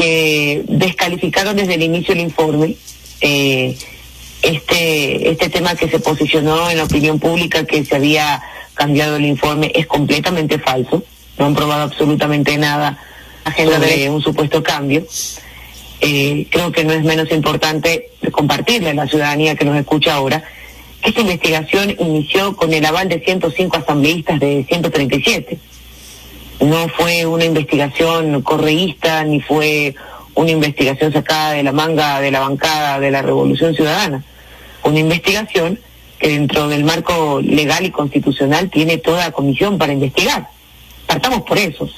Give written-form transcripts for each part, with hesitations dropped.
que descalificaron desde el inicio del informe este tema que se posicionó en la opinión pública, que se había cambiado el informe, es completamente falso. No han probado absolutamente nada sobre un supuesto cambio. Creo que no es menos importante compartirle a la ciudadanía que nos escucha ahora que esta investigación inició con el aval de 105 asambleístas de 137. No fue una investigación correísta, ni fue una investigación sacada de la manga de la bancada de la Revolución Ciudadana. Una investigación que dentro del marco legal y constitucional tiene toda la comisión para investigar. Partamos por eso.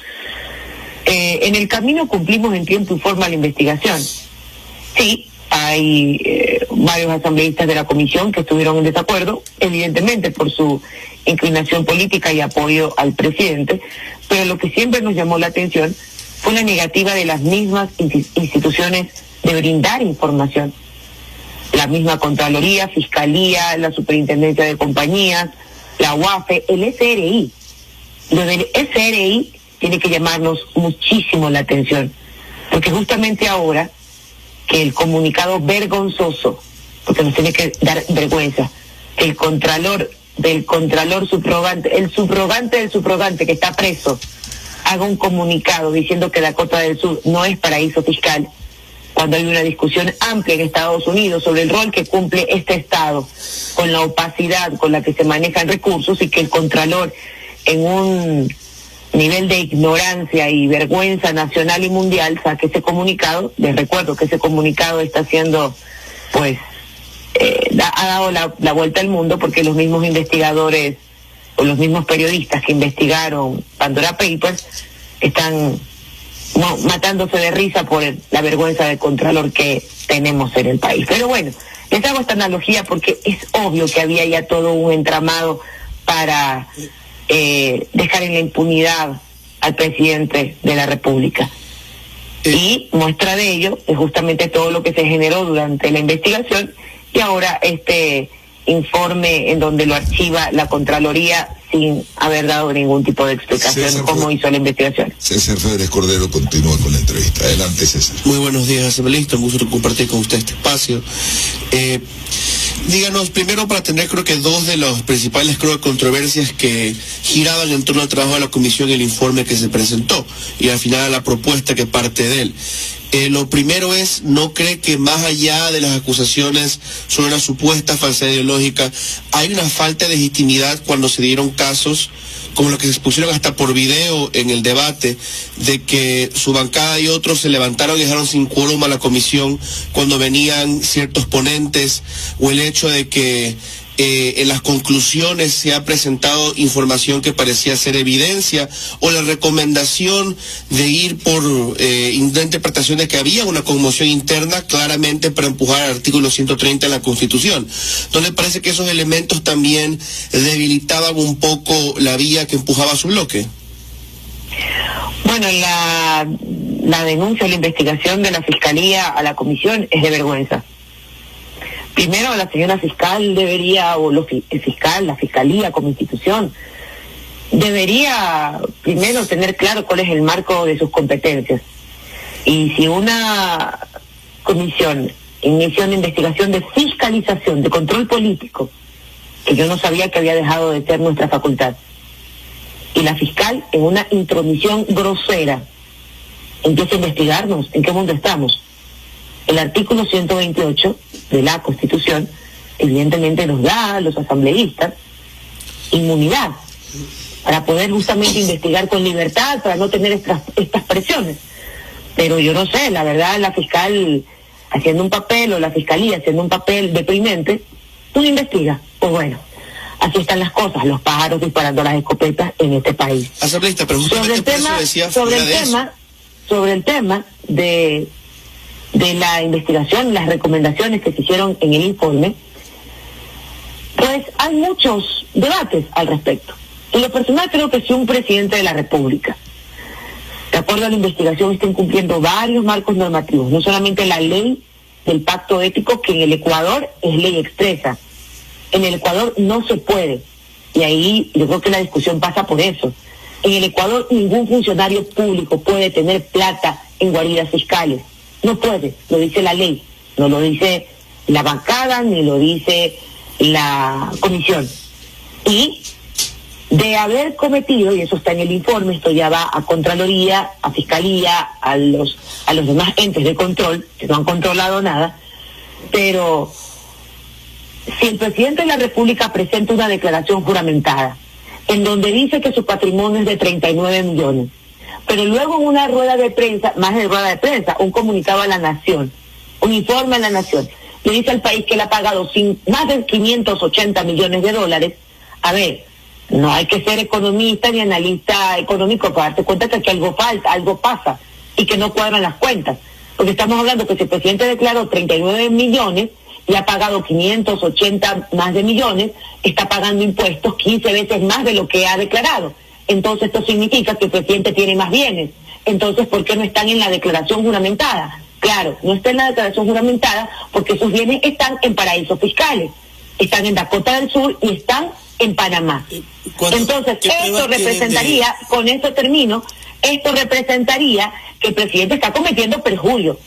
En el camino cumplimos en tiempo y forma la investigación. Sí, hay varios asambleístas de la comisión que estuvieron en desacuerdo, evidentemente por su inclinación política y apoyo al presidente, pero lo que siempre nos llamó la atención fue la negativa de las mismas instituciones de brindar información. La misma Contraloría, Fiscalía, la Superintendencia de Compañías, la UAFE, el SRI. Lo del SRI tiene que llamarnos muchísimo la atención, porque justamente ahora que el comunicado vergonzoso, porque nos tiene que dar vergüenza, que el contralor subrogante, el subrogante del subrogante que está preso, haga un comunicado diciendo que Dakota del Sur no es paraíso fiscal, cuando hay una discusión amplia en Estados Unidos sobre el rol que cumple este Estado, con la opacidad con la que se manejan recursos, y que el contralor, en un nivel de ignorancia y vergüenza nacional y mundial, saque ese comunicado. Les recuerdo que ese comunicado está siendo, pues, ha dado la vuelta al mundo, porque los mismos investigadores o los mismos periodistas que investigaron Pandora Papers están matándose de risa por la vergüenza del contralor que tenemos en el país. Pero bueno, les hago esta analogía porque es obvio que había ya todo un entramado para dejar en la impunidad al presidente de la República. Y muestra de ello es justamente todo lo que se generó durante la investigación, y ahora este informe en donde lo archiva la Contraloría sin haber dado ningún tipo de explicación cómo hizo la investigación. César Febres Cordero continúa con la entrevista. Adelante, César. Muy buenos días, asambleísta. Un gusto compartir con usted este espacio. Díganos, primero, para tener creo que dos de las principales controversias que giraban en torno al trabajo de la comisión y el informe que se presentó, y al final la propuesta que parte de él. Lo primero es, ¿no cree que más allá de las acusaciones sobre una supuesta falsedad ideológica, hay una falta de legitimidad cuando se dieron casos como los que se expusieron hasta por video en el debate, de que su bancada y otros se levantaron y dejaron sin quórum a la comisión cuando venían ciertos ponentes, o el hecho de que en las conclusiones se ha presentado información que parecía ser evidencia, o la recomendación de ir por interpretación de que había una conmoción interna claramente para empujar al artículo 130 de la Constitución? ¿No le parece que esos elementos también debilitaban un poco la vía que empujaba su bloque? Bueno, la denuncia o la investigación de la Fiscalía a la comisión es de vergüenza. Primero, la señora fiscal debería, o el fiscal, la Fiscalía como institución, debería primero tener claro cuál es el marco de sus competencias. Y si una comisión inició una investigación de fiscalización, de control político, que yo no sabía que había dejado de ser nuestra facultad, y la fiscal en una intromisión grosera empieza a investigarnos, ¿en qué mundo estamos? El artículo 128 de la Constitución evidentemente nos da a los asambleístas inmunidad para poder justamente investigar con libertad, para no tener estas presiones. Pero yo no sé, la verdad, la fiscal haciendo un papel, o la Fiscalía haciendo un papel deprimente, no investiga. Pues bueno, así están las cosas, los pájaros disparando las escopetas en este país. Asambleísta, pero sobre el tema de la investigación, las recomendaciones que se hicieron en el informe, pues hay muchos debates al respecto. En lo personal, creo que si un presidente de la República, de acuerdo a la investigación, está incumpliendo varios marcos normativos, no solamente la ley del pacto ético, que en el Ecuador es ley expresa. En el Ecuador no se puede, y ahí yo creo que la discusión pasa por eso. En el Ecuador ningún funcionario público puede tener plata en guaridas fiscales. No puede, lo dice la ley, no lo dice la bancada ni lo dice la comisión. Y de haber cometido, y eso está en el informe, esto ya va a Contraloría, a Fiscalía, a los demás entes de control, que no han controlado nada, pero si el presidente de la República presenta una declaración juramentada, en donde dice que su patrimonio es de 39 millones, pero luego en una rueda de prensa, más de rueda de prensa, un comunicado a la Nación, un informe a la Nación, le dice al país que él ha pagado más de 580 millones de dólares, a ver, no hay que ser economista ni analista económico para darte cuenta que aquí algo falta, algo pasa, y que no cuadran las cuentas, porque estamos hablando que si el presidente declaró 39 millones, y ha pagado 580 más de millones, está pagando impuestos 15 veces más de lo que ha declarado. Entonces esto significa que el presidente tiene más bienes. Entonces, ¿por qué no están en la declaración juramentada? Claro, no está en la declaración juramentada porque esos bienes están en paraísos fiscales, están en Dakota del Sur y están en Panamá. Entonces, esto representaría, con esto termino, esto representaría que el presidente está cometiendo perjurio.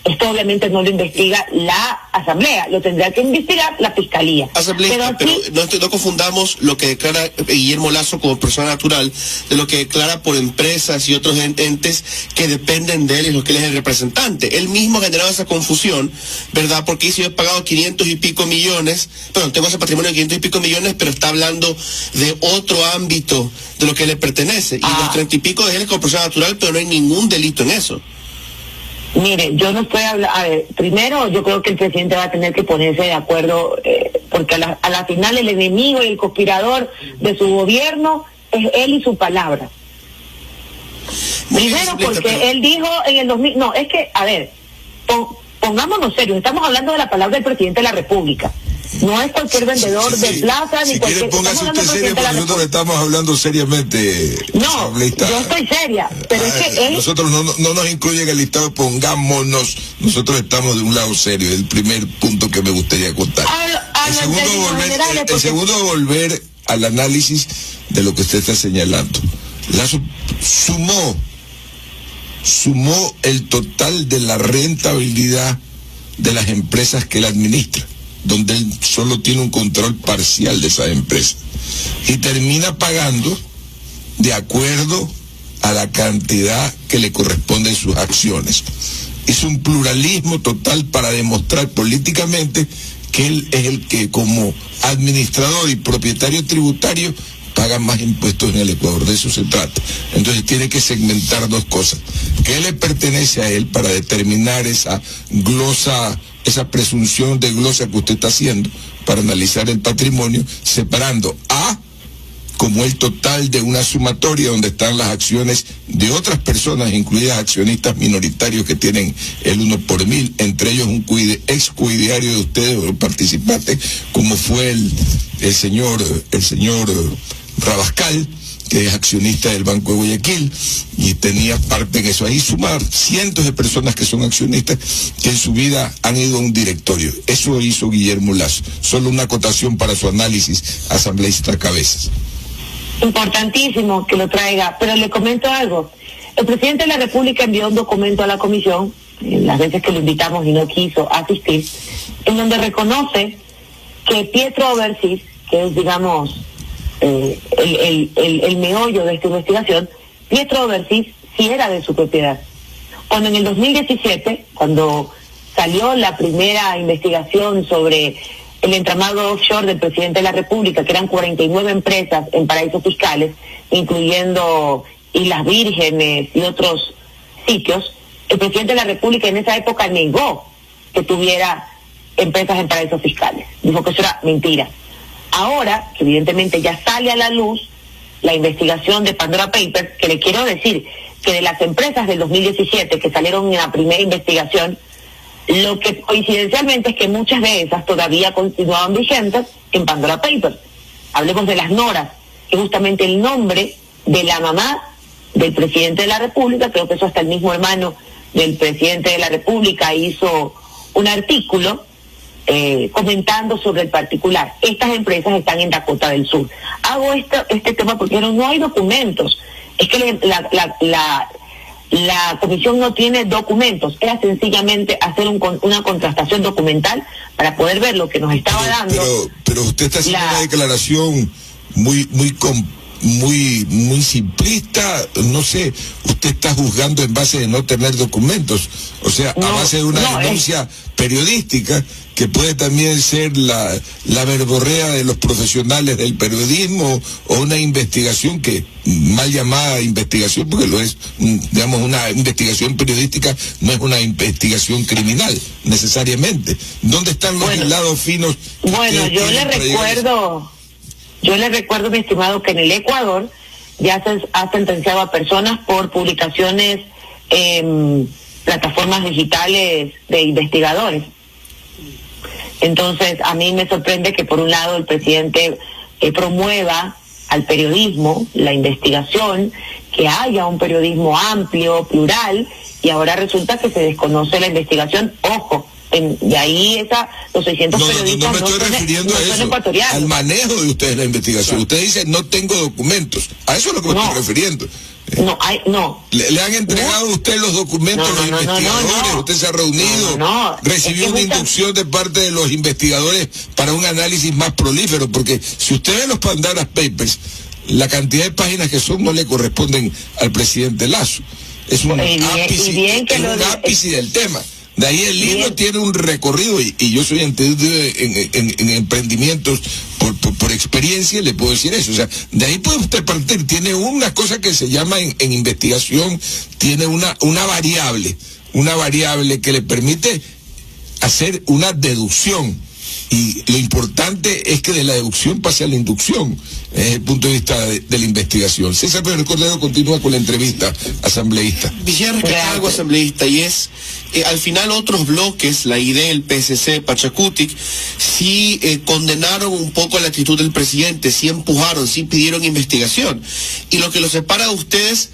Esto obviamente no lo investiga la Asamblea, lo tendrá que investigar la Fiscalía. Asambleísta, pero no confundamos lo que declara Guillermo Lasso como persona natural de lo que declara por empresas y otros entes que dependen de él y lo que él es el representante. Él mismo ha generado esa confusión, ¿verdad? Porque dice, yo he pagado 500 y pico millones, perdón, tengo ese patrimonio de 500 y pico millones, pero está hablando de otro ámbito de lo que le pertenece. Y los 30 y pico de él es como persona natural, pero no hay ningún delito en eso. Mire, yo no estoy hablando, a ver, primero yo creo que el presidente va a tener que ponerse de acuerdo, porque a la final el enemigo y el conspirador de su gobierno es él y su palabra. Primero porque él dijo en el 2000, no, es que, a ver, pongámonos serios, estamos hablando de la palabra del presidente de la República. No es cualquier vendedor de plaza ni cualquier... Si quiere, póngase usted serio porque nosotros estamos hablando seriamente. No, yo estoy seria, pero es que él... Nosotros no nos incluye en el listado, pongámonos. Nosotros estamos de un lado serio, el primer punto que me gustaría contar. El segundo, volver al análisis de lo que usted está señalando. Lasso sumó el total de la rentabilidad de las empresas que él administra, donde él solo tiene un control parcial de esa empresa, y termina pagando de acuerdo a la cantidad que le corresponde en sus acciones. Es un pluralismo total para demostrar políticamente que él es el que, como administrador y propietario tributario, paga más impuestos en el Ecuador. De eso se trata. Entonces tiene que segmentar dos cosas: qué le pertenece a él para determinar esa glosa, esa presunción de glosa que usted está haciendo para analizar el patrimonio, separando A como el total de una sumatoria donde están las acciones de otras personas, incluidas accionistas minoritarios que tienen el 1 por 1000, entre ellos un ex cuidiario de ustedes o participante, como fue el señor Rabascal, que es accionista del Banco de Guayaquil y tenía parte en eso. Ahí sumar cientos de personas que son accionistas que en su vida han ido a un directorio. Eso hizo Guillermo Lasso. Solo una acotación para su análisis, asambleísta Cabezas. Importantísimo que lo traiga, pero le comento algo. El presidente de la República envió un documento a la comisión, las veces que lo invitamos y no quiso asistir, en donde reconoce que Pietro Oversis, que es, digamos, el meollo de esta investigación, Pietro Oversis sí era de su propiedad. Cuando en el 2017, cuando salió la primera investigación sobre el entramado offshore del presidente de la República, que eran 49 empresas en paraísos fiscales, incluyendo Islas Vírgenes y otros sitios, el presidente de la República en esa época negó que tuviera empresas en paraísos fiscales. Dijo que eso era mentira. Ahora, que evidentemente ya sale a la luz la investigación de Pandora Papers, que le quiero decir que de las empresas del 2017 que salieron en la primera investigación, lo que coincidencialmente es que muchas de esas todavía continuaban vigentes en Pandora Papers. Hablemos de las Noras, que justamente el nombre de la mamá del presidente de la República, creo que eso hasta el mismo hermano del presidente de la República hizo un artículo comentando sobre el particular. Estas empresas están en Dakota del Sur. Hago este tema porque no hay documentos. Es que La comisión no tiene documentos, era sencillamente hacer una contrastación documental para poder ver lo que nos estaba dando. Pero usted está haciendo una declaración muy simplista, no sé, usted está juzgando en base de no tener documentos, o sea, a base de una denuncia periodística, que puede también ser la verborrea de los profesionales del periodismo, o una investigación que, mal llamada investigación, porque lo es, digamos, una investigación periodística, no es una investigación criminal, necesariamente. ¿Dónde están los hilados finos? Bueno, yo le recuerdo, mi estimado, que en el Ecuador ya se ha sentenciado a personas por publicaciones en plataformas digitales de investigadores. Entonces, a mí me sorprende que por un lado el presidente promueva al periodismo, la investigación, que haya un periodismo amplio, plural, y ahora resulta que se desconoce la investigación. Ojo, de ahí los 600 periodistas no me estoy refiriendo a eso, al manejo de ustedes la investigación. Usted dice, no tengo documentos. A eso es lo que me estoy refiriendo. ¿Le han entregado a usted los documentos a los investigadores? ¿Usted se ha reunido? ¿Recibió una inducción de parte de los investigadores para un análisis más prolífero? Porque si usted ve los Pandora's Papers, la cantidad de páginas que son no le corresponden al presidente Lasso. Es un ápice del tema. De ahí el libro tiene un recorrido, y yo soy entendido en emprendimientos por experiencia, le puedo decir eso. O sea, de ahí puede usted partir. Tiene una cosa que se llama en investigación, tiene una variable que le permite hacer una deducción. Y lo importante es que de la deducción pase a la inducción, desde el punto de vista de la investigación. César Pérez Cordero continúa con la entrevista asambleísta. Quisiera rescatar algo asambleísta, y es, al final otros bloques, la ID, el PSC, Pachacutic, sí condenaron un poco la actitud del presidente, sí empujaron, sí pidieron investigación. Y lo que los separa a ustedes,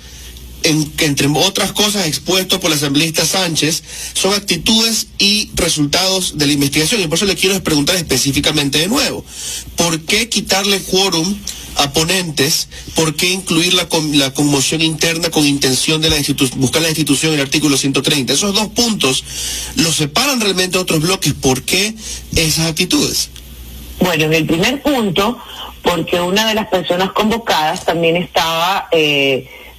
que entre otras cosas expuestos por la asambleísta Sánchez, son actitudes y resultados de la investigación. Y por eso le quiero preguntar específicamente de nuevo, ¿por qué quitarle quórum a ponentes? ¿Por qué incluir la conmoción interna con intención de buscar la institución en el artículo 130? Esos dos puntos los separan realmente de otros bloques. ¿Por qué esas actitudes? Bueno, en el primer punto, porque una de las personas convocadas también estaba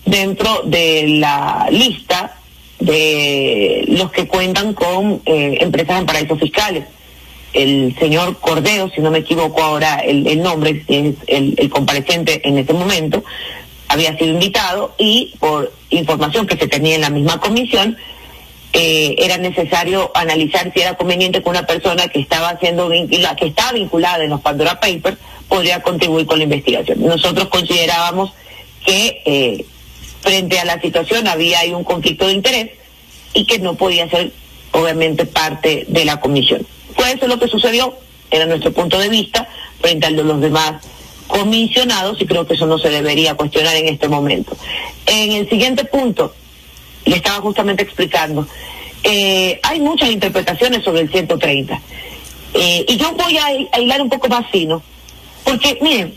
dentro de la lista de los que cuentan con empresas en paraísos fiscales. El señor Cordero, si no me equivoco ahora el nombre, es el compareciente en ese momento, había sido invitado, y por información que se tenía en la misma comisión, era necesario analizar si era conveniente que una persona que estaba vinculada en los Pandora Papers podría contribuir con la investigación. Nosotros considerábamos que frente a la situación había ahí un conflicto de interés y que no podía ser obviamente parte de la comisión. Fue eso lo que sucedió, era nuestro punto de vista frente al de los demás comisionados, y creo que eso no se debería cuestionar en este momento. En el siguiente punto, le estaba justamente explicando, hay muchas interpretaciones sobre el 130, y yo voy a hilar un poco más fino, porque miren,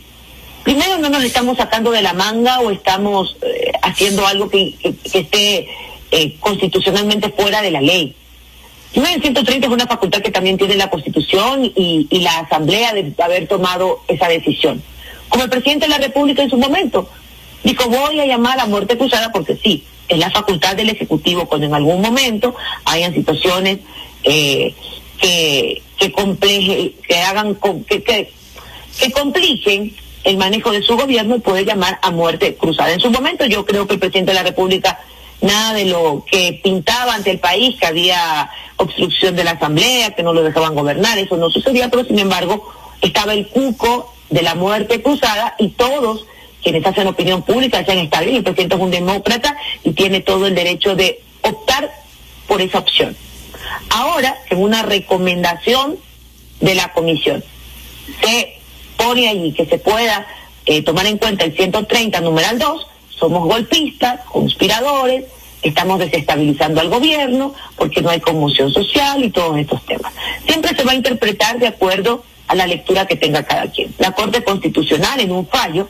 primero no nos estamos sacando de la manga o estamos haciendo algo que esté constitucionalmente fuera de la ley. Primero, el 130 es una facultad que también tiene la Constitución y la Asamblea de haber tomado esa decisión. Como el presidente de la República en su momento dijo, voy a llamar a muerte cruzada, porque sí, es la facultad del Ejecutivo cuando en algún momento hayan situaciones que compliquen el manejo de su gobierno, y puede llamar a muerte cruzada. En su momento yo creo que el presidente de la República, nada de lo que pintaba ante el país, que había obstrucción de la Asamblea, que no lo dejaban gobernar, eso no sucedía, pero sin embargo estaba el cuco de la muerte cruzada, y todos quienes hacen opinión pública decían, está bien, el presidente es un demócrata y tiene todo el derecho de optar por esa opción. Ahora, en una recomendación de la comisión, se pone allí que se pueda tomar en cuenta el 130, numeral 2, somos golpistas, conspiradores, estamos desestabilizando al gobierno porque no hay conmoción social y todos estos temas. Siempre se va a interpretar de acuerdo a la lectura que tenga cada quien. La Corte Constitucional, en un fallo,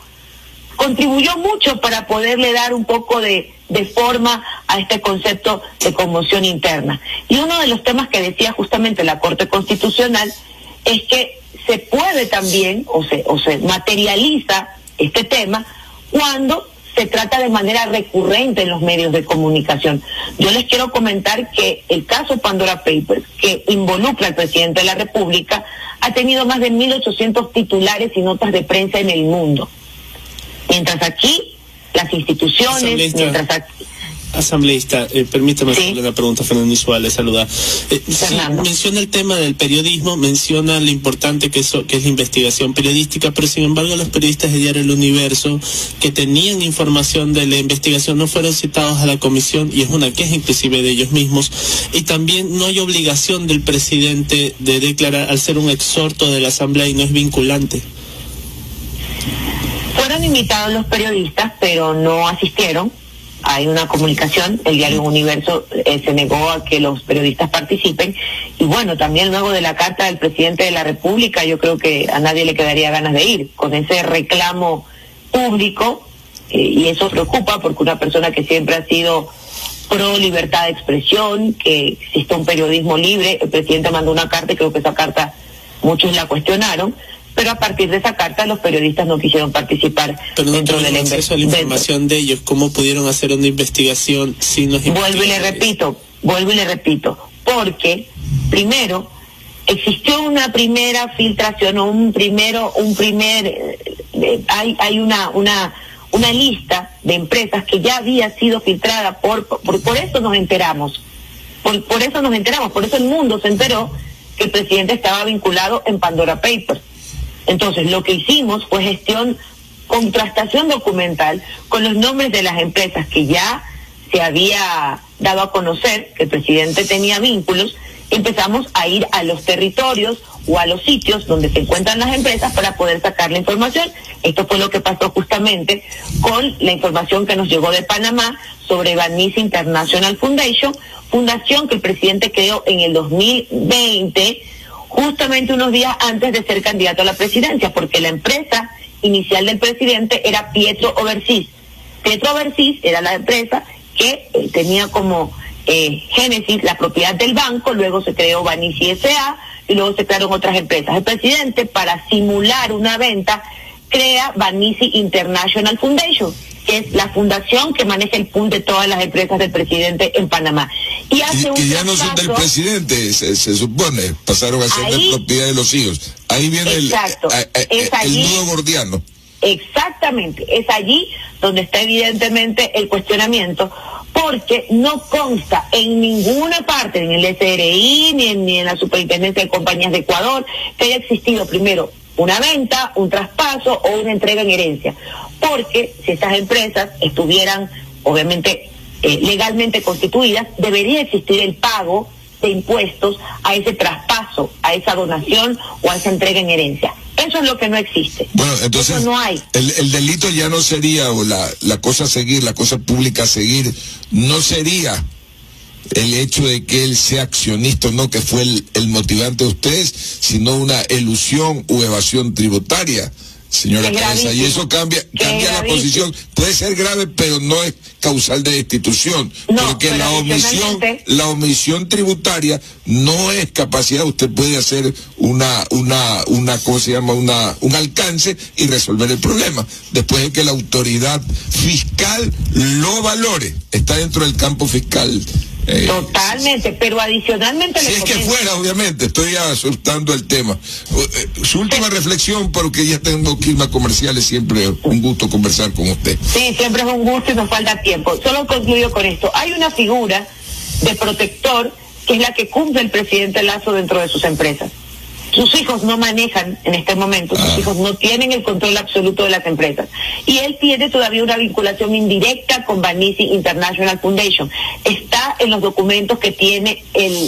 contribuyó mucho para poderle dar un poco de forma a este concepto de conmoción interna. Y uno de los temas que decía justamente la Corte Constitucional es que se puede también, o se materializa este tema cuando se trata de manera recurrente en los medios de comunicación. Yo les quiero comentar que el caso Pandora Papers, que involucra al presidente de la República, ha tenido más de 1.800 titulares y notas de prensa en el mundo. Mientras aquí, las instituciones, Asambleísta, permítame hacerle una pregunta. Fernando Insúa le saluda. Menciona el tema del periodismo, menciona lo importante que es la investigación periodística, pero sin embargo los periodistas de Diario El Universo que tenían información de la investigación no fueron citados a la comisión, y es una queja inclusive de ellos mismos. Y también no hay obligación del presidente de declarar, al ser un exhorto de la Asamblea y no es vinculante. Fueron invitados los periodistas, pero no asistieron. Hay una comunicación, el Diario Universo se negó a que los periodistas participen, y bueno, también luego de la carta del presidente de la República, yo creo que a nadie le quedaría ganas de ir, con ese reclamo público, y eso preocupa porque una persona que siempre ha sido pro libertad de expresión, que existe un periodismo libre, el presidente mandó una carta y creo que esa carta muchos la cuestionaron, pero a partir de esa carta los periodistas no quisieron participar. Pero no dentro de la acceso a la información de ellos. ¿Cómo pudieron hacer una investigación sin los Vuelvo y le repito, porque primero existió una primera filtración, o hay una lista de empresas que ya había sido filtrada por eso nos enteramos. Por eso el mundo se enteró que el presidente estaba vinculado en Pandora Papers. Entonces, lo que hicimos fue contrastación documental con los nombres de las empresas que ya se había dado a conocer que el presidente tenía vínculos. Empezamos a ir a los territorios o a los sitios donde se encuentran las empresas para poder sacar la información. Esto fue lo que pasó justamente con la información que nos llegó de Panamá sobre Banisi International Foundation, fundación que el presidente creó en el 2020, justamente unos días antes de ser candidato a la presidencia, porque la empresa inicial del presidente era Pietro Overseas. Pietro Overseas era la empresa que tenía como génesis la propiedad del banco, luego se creó Banisi S.A. y luego se crearon otras empresas. El presidente, para simular una venta, crea Banisi International Foundation, que es la fundación que maneja el pool de todas las empresas del presidente en Panamá. Y ya no son del presidente, se supone, pasaron a ser de propiedad de los hijos. Ahí viene el nudo gordiano. Exactamente, es allí donde está evidentemente el cuestionamiento, porque no consta en ninguna parte, ni en el SRI, ni en la Superintendencia de Compañías de Ecuador, que haya existido primero una venta, un traspaso o una entrega en herencia. Porque si estas empresas estuvieran, obviamente, legalmente constituidas, debería existir el pago de impuestos a ese traspaso, a esa donación o a esa entrega en herencia. Eso es lo que no existe. Bueno, entonces eso no hay. El delito ya no sería, o la cosa a seguir, la cosa pública a seguir, no sería el hecho de que él sea accionista o no, que fue el motivante de ustedes, sino una elusión u evasión tributaria, señora Teresa, y eso cambia la posición. Puede ser grave, pero no es causal de destitución, porque la omisión tributaria no es capacidad. Usted puede hacer una ¿cómo se llama? Un alcance y resolver el problema después de que la autoridad fiscal lo valore. Está dentro del campo fiscal. Totalmente, pero adicionalmente... Si es que fuera, obviamente, estoy asustando el tema. Su última reflexión, porque ya tengo que irme a comerciales, siempre un gusto conversar con usted. Sí, siempre es un gusto y nos falta tiempo. Solo concluyo con esto. Hay una figura de protector que es la que cumple el presidente Lasso dentro de sus empresas. Sus hijos no manejan en este momento, sus hijos no tienen el control absoluto de las empresas. Y él tiene todavía una vinculación indirecta con Banisi International Foundation. Está en los documentos que tiene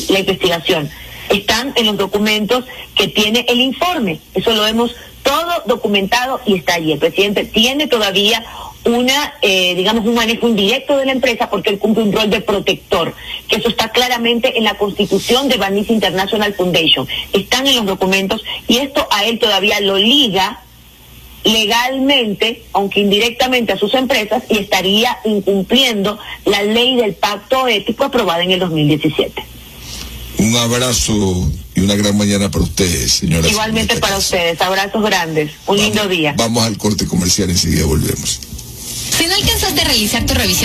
la investigación. Están en los documentos que tiene el informe. Eso lo hemos todo documentado y está allí. El presidente tiene todavía un manejo indirecto de la empresa porque él cumple un rol de protector, que eso está claramente en la constitución de Banisi International Foundation. Están en los documentos y esto a él todavía lo liga legalmente, aunque indirectamente, a sus empresas y estaría incumpliendo la ley del pacto ético aprobada en el 2017. Un abrazo y una gran mañana para ustedes, señora. Igualmente para ustedes, abrazos grandes, lindo día. Vamos al corte comercial, enseguida volvemos. Si no alcanzaste a realizar tu revisión